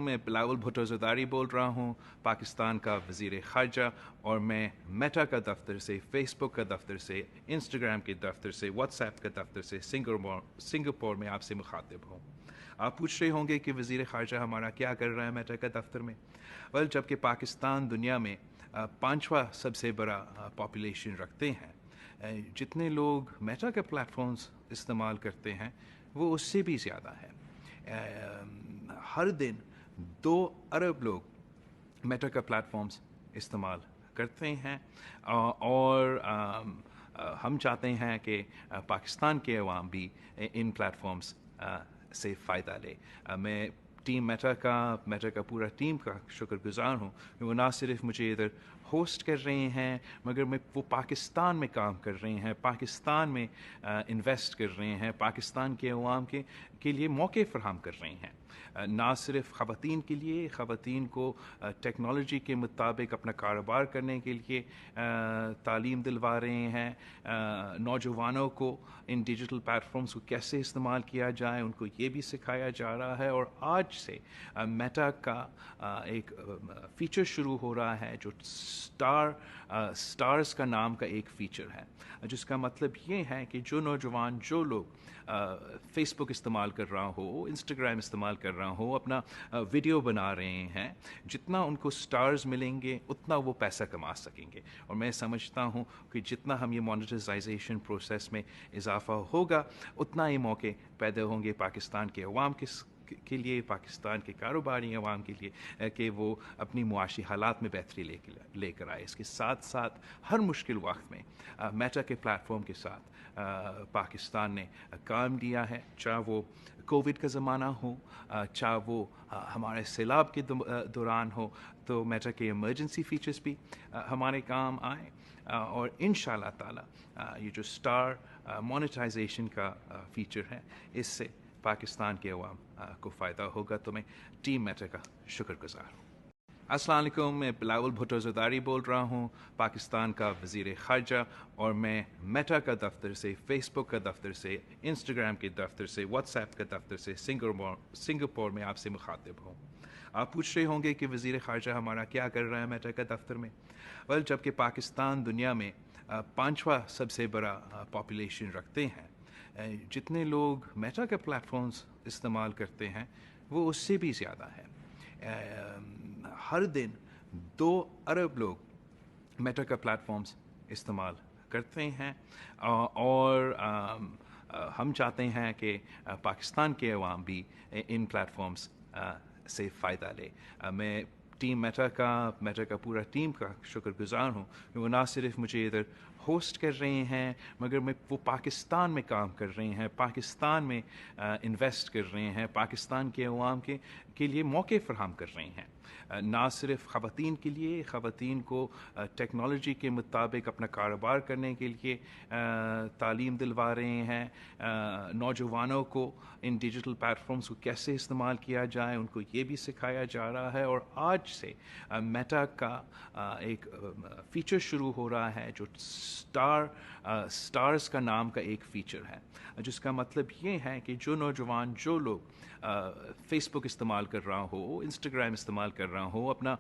میں بلاول بھٹوزرداری بول رہا ہوں، پاکستان کا وزیر خارجہ، اور میں میٹا کا دفتر سے، فیس بک کا دفتر سے، انسٹاگرام کے دفتر سے، واٹس ایپ کے دفتر سے سنگاپور میں آپ سے مخاطب ہوں۔ آپ پوچھ رہے ہوں گے کہ وزیر خارجہ ہمارا کیا کر رہا ہے میٹا کا دفتر میں؟ جبکہ پاکستان دنیا میں پانچواں سب سے بڑا پاپولیشن رکھتے ہیں، جتنے لوگ میٹا کے پلیٹ فارمز استعمال کرتے ہیں وہ اس سے بھی زیادہ ہے۔ ہر دن 2 ارب لوگ میٹا کا پلیٹ فارمز استعمال کرتے ہیں، اور ہم چاہتے ہیں کہ پاکستان کے عوام بھی ان پلیٹ فارمز سے فائدہ لے۔ میں ٹیم میٹا کا پورا ٹیم کا شکر گزار ہوں کہ وہ نہ صرف مجھے ادھر ہوسٹ کر رہے ہیں، مگر وہ پاکستان میں کام کر رہے ہیں، پاکستان میں انویسٹ کر رہے ہیں، پاکستان کے عوام کے لیے موقع فراہم کر رہے ہیں۔ نہ صرف خواتین کے لیے، خواتین کو ٹیکنالوجی کے مطابق اپنا کاروبار کرنے کے لیے تعلیم دلوا رہے ہیں، نوجوانوں کو ان ڈیجیٹل پلیٹ فارمز کو کیسے استعمال کیا جائے ان کو یہ بھی سکھایا جا رہا ہے۔ اور آج سے میٹا کا ایک فیچر شروع ہو رہا ہے جو سٹارز کا نام کا ایک فیچر ہے، جس کا مطلب یہ ہے کہ جو نوجوان، جو لوگ فیس بک استعمال کر رہا ہو، انسٹاگرام استعمال کر رہا ہو، اپنا ویڈیو بنا رہے ہیں، جتنا ان کو سٹارز ملیں گے اتنا وہ پیسہ کما سکیں گے۔ اور میں سمجھتا ہوں کہ جتنا ہم یہ مانیٹائزیشن پروسیس میں اضافہ ہوگا اتنا ہی موقع پیدا ہوں گے پاکستان کے عوام کے لیے، پاکستان کے کاروباری عوام کے لیے، کہ وہ اپنی معاشی حالات میں بہتری لے کر آئے۔ اس کے ساتھ ساتھ ہر مشکل وقت میں میٹا کے پلیٹ فارم کے ساتھ پاکستان نے کام دیا ہے، چاہے وہ کووڈ کا زمانہ ہو، چاہے وہ ہمارے سیلاب کے دوران ہو، تو میٹا کے ایمرجنسی فیچرز بھی ہمارے کام آئے، اور انشاءاللہ تعالی یہ جو سٹار مانیٹائزیشن کا فیچر ہے اس سے پاکستان کے عوام کو فائدہ ہوگا۔ تو میں ٹیم میٹا کا شکر گزار ہوں۔ السلام علیکم، میں بلاول بھٹوزرداری بول رہا ہوں، پاکستان کا وزیر خارجہ، اور میں میٹا کا دفتر سے، فیس بک کا دفتر سے، انسٹاگرام کے دفتر سے، واٹس ایپ کے دفتر سے سنگاپور میں آپ سے مخاطب ہوں۔ آپ پوچھ رہے ہوں گے کہ وزیر خارجہ ہمارا کیا کر رہا ہے میٹا کا دفتر میں؟ جبکہ پاکستان دنیا میں پانچواں سب سے بڑا پاپولیشن رکھتے ہیں، جتنے لوگ میٹا کے پلیٹ فارمز استعمال کرتے ہیں وہ اس سے بھی زیادہ ہے۔ ہر دن 2 ارب لوگ میٹا کا پلیٹ فارمز استعمال کرتے ہیں، اور ہم چاہتے ہیں کہ پاکستان کے عوام بھی ان پلیٹ فارمز سے فائدہ لے۔ میں ٹیم میٹا کا پورا ٹیم کا شکر گزار ہوں کہ وہ نہ صرف مجھے ادھر ہوسٹ کر رہے ہیں، مگر وہ پاکستان میں کام کر رہے ہیں، پاکستان میں انویسٹ کر رہے ہیں، پاکستان کے عوام کے لیے موقع فراہم کر رہے ہیں۔ نہ صرف خواتین کے لیے، خواتین کو ٹیکنالوجی کے مطابق اپنا کاروبار کرنے کے لیے تعلیم دلوا رہے ہیں، نوجوانوں کو ان ڈیجیٹل پلیٹ فارمز کو کیسے استعمال کیا جائے ان کو یہ بھی سکھایا جا رہا ہے۔ اور آج سے میٹا کا ایک فیچر شروع ہو رہا ہے جو سٹارز کا نام کا ایک فیچر ہے، جس کا مطلب یہ ہے کہ جو نوجوان، جو لوگ فیس بک استعمال کر رہا ہو، انسٹاگرام استعمال کر رہا ہو، اپنا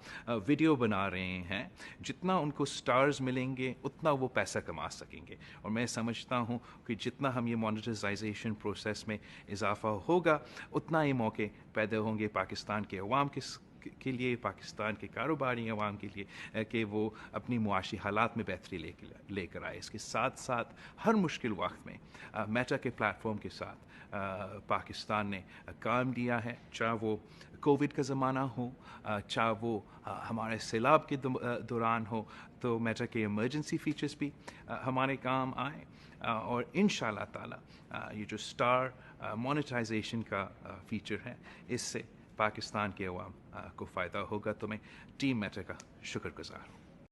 ویڈیو بنا رہے ہیں، جتنا ان کو سٹارز ملیں گے اتنا وہ پیسہ کما سکیں گے۔ اور میں سمجھتا ہوں کہ جتنا ہم یہ مانیٹائزیشن پروسیس میں اضافہ ہوگا اتنا ہی موقع پیدا ہوں گے پاکستان کے عوام کے لیے، پاکستان کے کاروباری عوام کے لیے، کہ وہ اپنی معاشی حالات میں بہتری لے کر آئے۔ اس کے ساتھ ساتھ ہر مشکل وقت میں میٹا کے پلیٹ فارم کے ساتھ پاکستان نے کام دیا ہے، چاہے وہ کووڈ کا زمانہ ہو، چاہے وہ ہمارے سیلاب کے دوران ہو، تو میٹا کے ایمرجنسی فیچرز بھی ہمارے کام آئے، اور انشاءاللہ تعالی یہ جو سٹار مانیٹائزیشن کا فیچر ہے اس سے پاکستان کے عوام کو فائدہ ہوگا۔ تو میں ٹیم میٹا کا شکر گزار ہوں۔